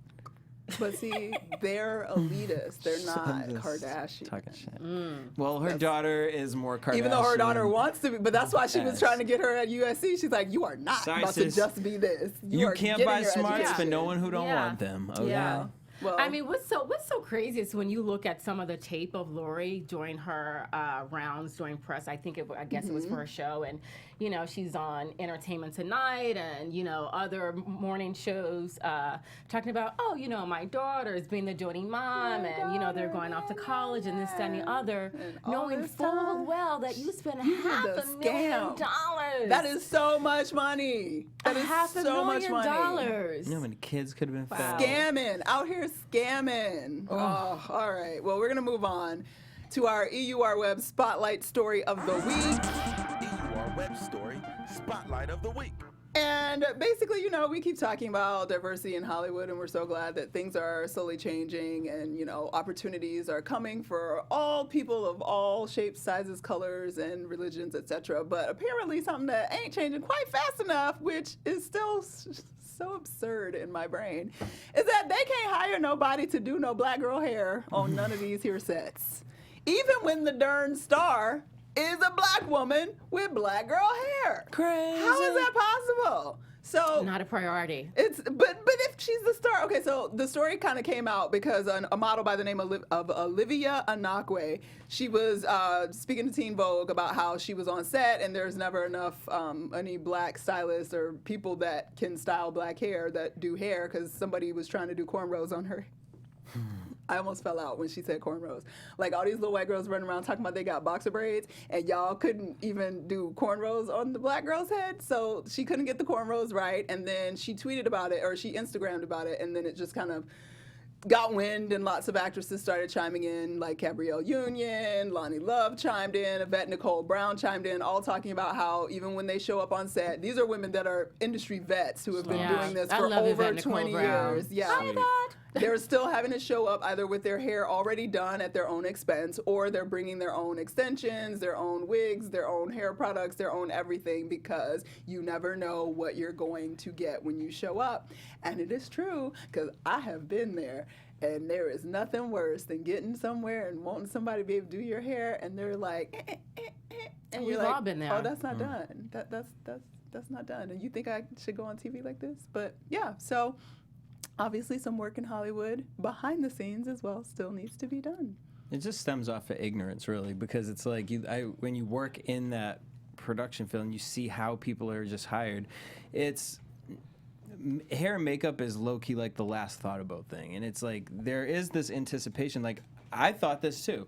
[SPEAKER 1] But see, they're elitist. They're not
[SPEAKER 3] I'm just
[SPEAKER 1] Kardashian.
[SPEAKER 3] Talking shit. Well, her daughter is more Kardashian.
[SPEAKER 1] Even though her daughter wants to be, but that's why she was trying to get her at USC. She's like, you are not
[SPEAKER 3] Sorry,
[SPEAKER 1] about
[SPEAKER 3] sis.
[SPEAKER 1] to just be this.
[SPEAKER 3] You
[SPEAKER 1] are
[SPEAKER 3] can't
[SPEAKER 1] getting
[SPEAKER 3] buy
[SPEAKER 1] your
[SPEAKER 3] smarts for
[SPEAKER 1] education.
[SPEAKER 3] no one who don't
[SPEAKER 4] Yeah.
[SPEAKER 3] want them. Okay?
[SPEAKER 4] Yeah.
[SPEAKER 1] Well,
[SPEAKER 4] I mean, what's so crazy is when you look at some of the tape of Lori during her rounds during press. I guess it was for a show, and you know she's on Entertainment Tonight and you know other morning shows talking about my daughter is being the doting mom, and you know they're going off to college and this, that, and the other,
[SPEAKER 1] And all
[SPEAKER 4] knowing
[SPEAKER 1] this
[SPEAKER 4] full
[SPEAKER 1] time,
[SPEAKER 4] well that you spent
[SPEAKER 1] did
[SPEAKER 4] $500,000.
[SPEAKER 1] that is so much money. That is so much money.
[SPEAKER 4] $500,000.
[SPEAKER 3] You know how many kids could have been fed?
[SPEAKER 1] Scamming out here, scamming. Oh, all right. Well, we're gonna move on to our EUR Web Spotlight Story of the Week.
[SPEAKER 5] EUR Web Story Spotlight of the Week.
[SPEAKER 1] And basically, you know, we keep talking about diversity in Hollywood, and we're so glad that things are slowly changing and, you know, opportunities are coming for all people of all shapes, sizes, colors, and religions, etc. But apparently something that ain't changing quite fast enough, which is still so absurd in my brain, is that they can't hire nobody to do no black girl hair on none of these here sets. Even when the darn star is a black woman with black girl hair.
[SPEAKER 3] Crazy.
[SPEAKER 1] How is that possible? So
[SPEAKER 4] Not a priority.
[SPEAKER 1] but if she's the star, okay. So the story kind of came out because a model by the name of Olivia Anakwe, she was speaking to Teen Vogue about how she was on set and there's never enough any black stylists or people that can style black hair that do hair because somebody was trying to do cornrows on her. I almost fell out when she said cornrows. Like all these little white girls running around talking about they got boxer braids, and y'all couldn't even do cornrows on the black girl's head, so she couldn't get the cornrows right. And then she tweeted about it, or she Instagrammed about it, and then it just kind of got wind, and lots of actresses started chiming in, like Gabrielle Union, Lonnie Love chimed in, Yvette Nicole Brown chimed in, all talking about how even when they show up on set, these are women that are industry vets who have been doing this
[SPEAKER 4] I
[SPEAKER 1] for
[SPEAKER 4] love
[SPEAKER 1] over
[SPEAKER 4] Yvette Nicole
[SPEAKER 1] 20
[SPEAKER 4] Brown.
[SPEAKER 1] years. Yeah.
[SPEAKER 4] Hi, Yvette.
[SPEAKER 1] They're still having to show up either with their hair already done at their own expense, or they're bringing their own extensions, their own wigs, their own hair products, their own everything, because you never know what you're going to get when you show up. And it is true, because I have been there. And there is nothing worse than getting somewhere and wanting somebody to be able to do your hair, and they're like, and
[SPEAKER 4] We've
[SPEAKER 1] you're like,
[SPEAKER 4] all been there.
[SPEAKER 1] oh, that's not done. That's not done. And you think I should go on TV like this? But yeah, so obviously some work in Hollywood behind the scenes as well still needs to be done.
[SPEAKER 3] It just stems off of ignorance, really, because it's like when you work in that production field and you see how people are just hired, it's hair and makeup is low-key like the last thought about thing. And it's like there is this anticipation. Like I thought this too.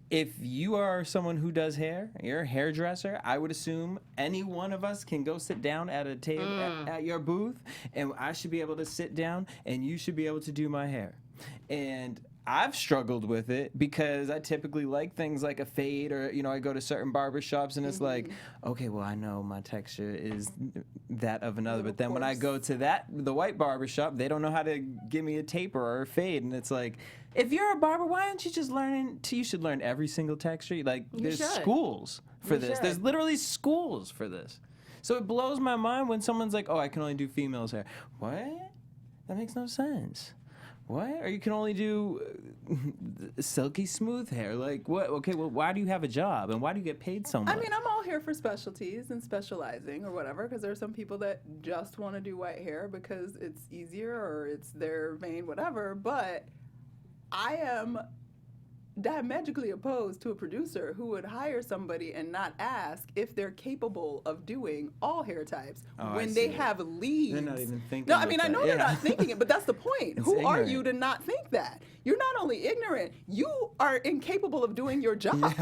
[SPEAKER 3] If you are someone who does hair, you're a hairdresser, I would assume any one of us can go sit down at a table at your booth, and I should be able to sit down and you should be able to do my hair. And I've struggled with it because I typically like things like a fade, or I go to certain barbershops and it's like, okay, well I know my texture is that of another, but then when I go to the white barbershop, they don't know how to give me a taper or a fade, and it's like, if you're a barber, why aren't you just you should learn every single texture. Like there's schools for this. There's literally schools for this. So it blows my mind when someone's like, oh, I can only do females hair. What? That makes no sense. What? Or you can only do silky smooth hair. Like, what? Okay, well, why do you have a job? And why do you get paid so much?
[SPEAKER 1] I mean, I'm all here for specialties and specializing or whatever, because there are some people that just want to do white hair because it's easier or it's their vein, whatever. But I am diametrically opposed to a producer who would hire somebody and not ask if they're capable of doing all hair types when they have leads.
[SPEAKER 3] They're not even thinking.
[SPEAKER 1] No, I mean, I know they're not thinking it, but that's the point.
[SPEAKER 3] It's
[SPEAKER 1] Who are
[SPEAKER 3] ignorant.
[SPEAKER 1] you to not think that? You're not only ignorant, you are incapable of doing your job.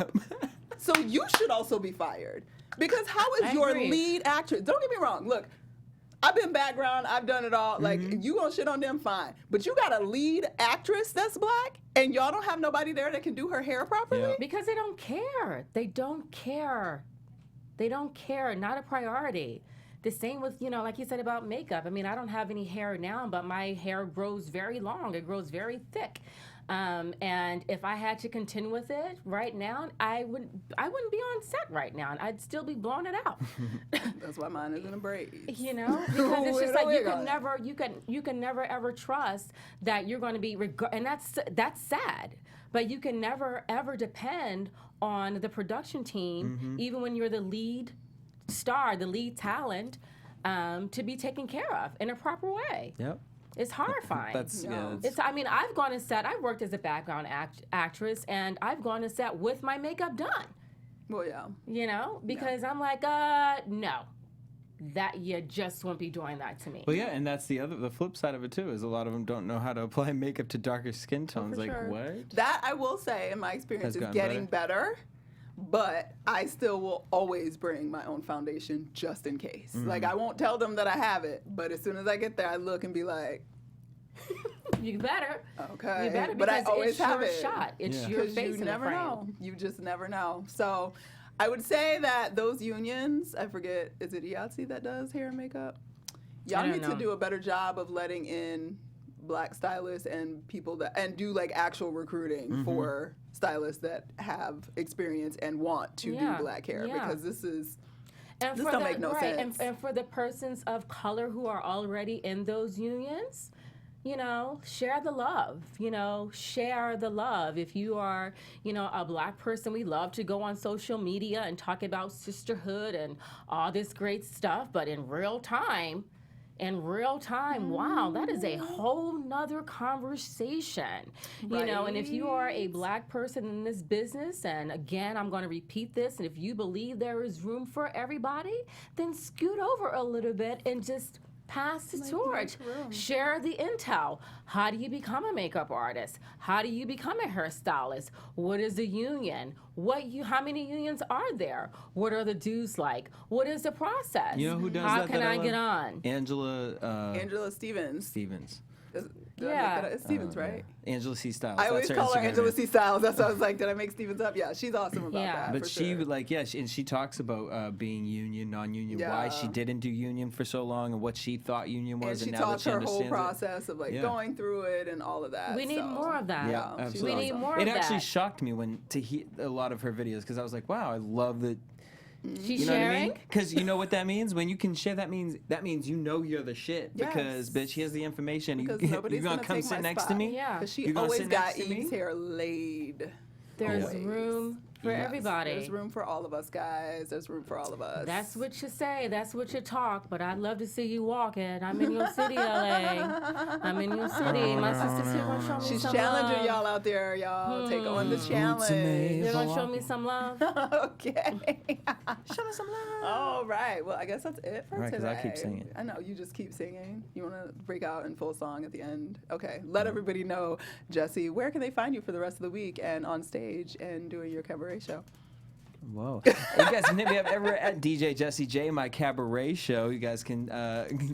[SPEAKER 1] So you should also be fired. Because how is
[SPEAKER 4] I
[SPEAKER 1] your
[SPEAKER 4] agree.
[SPEAKER 1] lead actress? Don't get me wrong. Look, I've been background. I've done it all. Like, you gonna shit on them, fine. But you got a lead actress that's black, and y'all don't have nobody there that can do her hair properly?
[SPEAKER 3] Yeah.
[SPEAKER 4] Because they don't care. They don't care. They don't care. Not a priority. The same with, like you said about makeup. I mean, I don't have any hair now, but my hair grows very long. It grows very thick. And if I had to contend with it right now, I wouldn't be on set right now, and I'd still be blowing it out.
[SPEAKER 1] That's why mine is in a braid.
[SPEAKER 4] You know, because it's just like you can never ever trust that you're going to be, and that's sad. But you can never ever depend on the production team, even when you're the lead star, the lead talent, to be taken care of in a proper way.
[SPEAKER 3] Yep.
[SPEAKER 4] It's horrifying. I mean, I've gone to set. I've worked as a background actress, and I've gone to set with my makeup done.
[SPEAKER 1] Well, yeah.
[SPEAKER 4] You know, because I'm like, no, that you just won't be doing that to me.
[SPEAKER 3] Well, yeah, and that's the flip side of it too. Is a lot of them don't know how to apply makeup to darker skin tones. Like
[SPEAKER 1] sure.
[SPEAKER 3] what?
[SPEAKER 1] That I will say, in my experience, is getting better. But I still will always bring my own foundation just in case. Like, I won't tell them that I have it, but as soon as I get there, I look and be like,
[SPEAKER 4] you better.
[SPEAKER 1] Okay.
[SPEAKER 4] You better, because
[SPEAKER 1] but I always
[SPEAKER 4] it's
[SPEAKER 1] have
[SPEAKER 4] your
[SPEAKER 1] it.
[SPEAKER 4] shot. It's your face
[SPEAKER 1] you
[SPEAKER 4] in the frame.
[SPEAKER 1] Know. You just never know. So I would say that those unions, I forget, is it IATSE that does hair and makeup? Y'all need to do a better job of letting in Black stylists and people and do like actual recruiting for stylists that have experience and want to do black hair, because this don't make no sense.
[SPEAKER 4] And for the persons of color who are already in those unions, you know, share the love. You know, share the love. If you are, you know, a Black person, we love to go on social media and talk about sisterhood and all this great stuff, but in real time, wow, that is a whole nother conversation.
[SPEAKER 1] Right.
[SPEAKER 4] You know, and if you are a Black person in this business, and again, I'm going to repeat this, and if you believe there is room for everybody, then scoot over a little bit and just pass the torch. Share the intel. How do you become a makeup artist? How do you become a hairstylist? What is a union? How many unions are there? What are the dues like? What is the process?
[SPEAKER 3] You know who does
[SPEAKER 4] How
[SPEAKER 3] that?
[SPEAKER 4] can I get on?
[SPEAKER 3] Angela
[SPEAKER 1] Stevens. It's Stevens, right?
[SPEAKER 3] Angela C. Styles.
[SPEAKER 1] I always call her Angela C. Styles. That's why I was like, did I make Stevens up? Yeah, she's awesome about that.
[SPEAKER 3] But she would and she talks about being union, non-union, why she didn't do union for so long, and what she thought union was,
[SPEAKER 1] and
[SPEAKER 3] now that she understands
[SPEAKER 1] her whole process of going through it and all of that.
[SPEAKER 4] We need more of that.
[SPEAKER 3] Yeah, absolutely.
[SPEAKER 4] We need more of that.
[SPEAKER 3] It actually shocked me to hear a lot of her videos, because I was like, wow, I love that.
[SPEAKER 4] She's
[SPEAKER 3] you know
[SPEAKER 4] sharing?
[SPEAKER 3] Because you know what that means? When you can share, that means you know you're the shit.
[SPEAKER 1] Yes.
[SPEAKER 3] Because, bitch, here's the information.
[SPEAKER 1] Because
[SPEAKER 3] you're
[SPEAKER 1] nobody's
[SPEAKER 3] going to come sit next to me?
[SPEAKER 4] Yeah.
[SPEAKER 1] Because she always got Eve's hair laid.
[SPEAKER 4] There's room for everybody.
[SPEAKER 1] There's room for all of us, guys. There's room for all of us.
[SPEAKER 4] That's what you say. That's what you talk. But I'd love to see you walking. I'm in your city, LA. I'm in your city. My sister's here gonna show me
[SPEAKER 1] She's
[SPEAKER 4] some
[SPEAKER 1] challenging
[SPEAKER 4] love.
[SPEAKER 1] y'all out there, y'all. Take on the challenge.
[SPEAKER 4] You're gonna show me some love.
[SPEAKER 1] Okay.
[SPEAKER 3] Show me some love.
[SPEAKER 1] All right. Well, I guess that's it for today.
[SPEAKER 3] Because I keep singing.
[SPEAKER 1] I know you just keep singing. You want to break out in full song at the end? Okay. Let everybody know, Jesse, where can they find you for the rest of the week and on stage and doing your cabaret show?
[SPEAKER 3] Whoa. You guys can hit me up ever at DJ Jesse J, my cabaret show. You guys can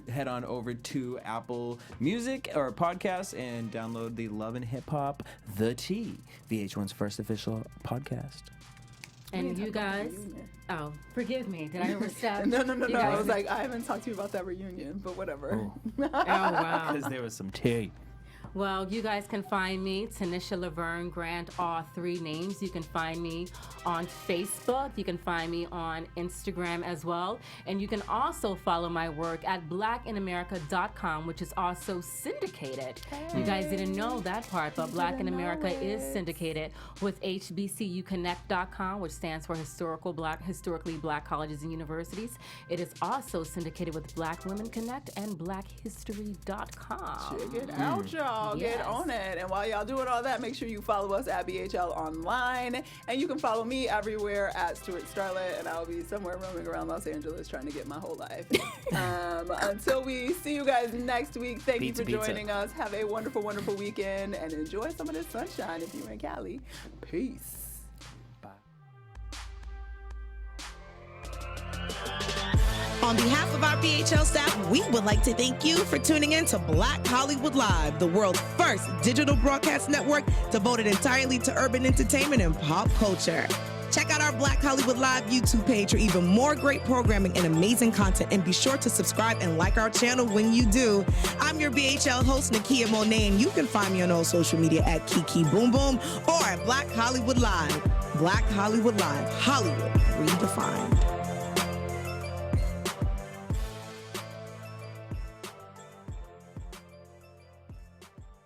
[SPEAKER 3] head on over to Apple Music or podcast and download the Love and Hip Hop The T, VH1's first official podcast.
[SPEAKER 4] And you guys, forgive me. Did I overstep?
[SPEAKER 1] No. I was like, I haven't talked to you about that reunion, but whatever.
[SPEAKER 3] Oh,
[SPEAKER 4] wow.
[SPEAKER 3] Because there was some tea.
[SPEAKER 4] Well, you guys can find me, Tanisha Laverne Grant, all three names. You can find me on Facebook. You can find me on Instagram as well. And you can also follow my work at blackinamerica.com, which is also syndicated. Hey. You guys didn't know that part, but Black in America is syndicated with HBCUconnect.com, which stands for Historically Black Colleges and Universities. It is also syndicated with Black Women Connect and BlackHistory.com.
[SPEAKER 1] Check it out, y'all. Get on it. And while y'all doing all that, make sure you follow us at BHL Online. And you can follow me everywhere at Stuart Starlet. And I'll be somewhere roaming around Los Angeles trying to get my whole life. Until we see you guys next week, thank you for joining us. Have a wonderful, wonderful weekend. And enjoy some of this sunshine if you're in Cali. Peace.
[SPEAKER 2] On behalf of our BHL staff, we would like to thank you for tuning in to Black Hollywood Live, the world's first digital broadcast network devoted entirely to urban entertainment and pop culture. Check out our Black Hollywood Live YouTube page for even more great programming and amazing content. And be sure to subscribe and like our channel when you do. I'm your BHL host, Nakia Monet, and you can find me on all social media at Kiki Boom Boom or at Black Hollywood Live. Black Hollywood Live, Hollywood redefined.